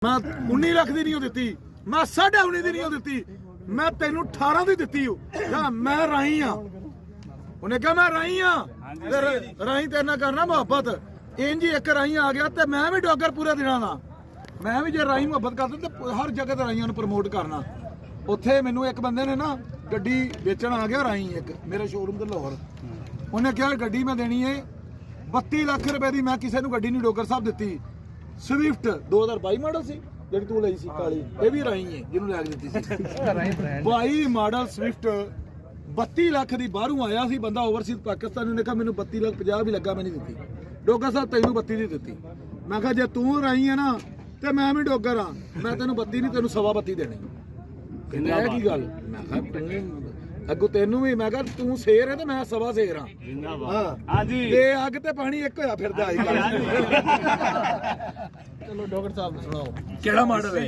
मैं 19 लाख की नहीं दिती, मैं 19.5 की नहीं दिती, मैं तेनू 18 की दिती मैं राही हाँ। उन्हें कहा मैं राही हाँ, राही तेरे नाल करना मुहब्बत। इंज एक राही आ गया तो मैं भी डॉगर पूरे दिना ना, मैं भी जो राही मुहब्बत करता तो हर जगह तो राहियां प्रमोट करना। उत्थे मैनू एक बंदे ने ना गड्डी बेचण आ गया राही एक मेरे शोरूम ते लाहौर, उन्हें कहा गड्डी मैं देनी है 32 लाख रुपए की। मैं किसी नूं गड्डी नहीं डोगर साहब दिती, स्विफ्ट 2022 मॉडल सी ਜਿਹੜੀ ਤੂੰ ਲਈ ਸੀ ਕਾਲੀ, ਇਹ ਵੀ ਰਾਈ ਹੈ ਜਿਹਨੂੰ ਲੈ ਕੇ ਦਿੱਤੀ ਸੀ 22 ਮਾਡਲ ਸਵਿਫਟ 32 ਲੱਖ ਦੀ। ਬਾਹਰੋਂ ਆਇਆ ਸੀ ਬੰਦਾ ਓਵਰਸੀਜ਼ ਪਾਕਿਸਤਾਨੀ ਨੇ ਕਿਹਾ ਮੈਨੂੰ 32 ਲੱਖ 50 ਵੀ ਲੱਗਾ, ਮੈਂ ਨਹੀਂ ਦਿੱਤੀ। ਡੋਗਰ ਸਾਹਿਬ ਤੈਨੂੰ 32 ਦੀ ਦਿੱਤੀ। ਮੈਂ ਕਿਹਾ ਜੇ ਤੂੰ ਰਾਈ ਹੈ ਨਾ ਤੇ ਮੈਂ ਵੀ ਡੋਗਰ ਆ, ਮੈਂ ਤੈਨੂੰ 32 ਨਹੀਂ ਤੈਨੂੰ 32.5 ਦੇਣੀ। ਕਹਿੰਦਾ ਇਹ ਕੀ ਗੱਲ? ਮੈਂ ਕਿਹਾ ਅੱਗੋਂ ਤੈਨੂੰ ਵੀ, ਮੈਂ ਕਿਹਾ ਤੂੰ ਸ਼ੇਰ ਹੈ ਤੇ ਮੈਂ ਸਵਾ ਸ਼ੇਰ ਹਾਂ। ਹਾਂਜੀ ਤੇ ਅੱਗ ਤੇ ਪਾਣੀ ਇੱਕ ਹੋਇਆ ਫਿਰਦਾ ਚਲੋ ਡਾਕਟਰ ਸਾਹਿਬ ਸੁਣਾਓ ਕਿਹੜਾ ਮਾਡਲ ਹੈ?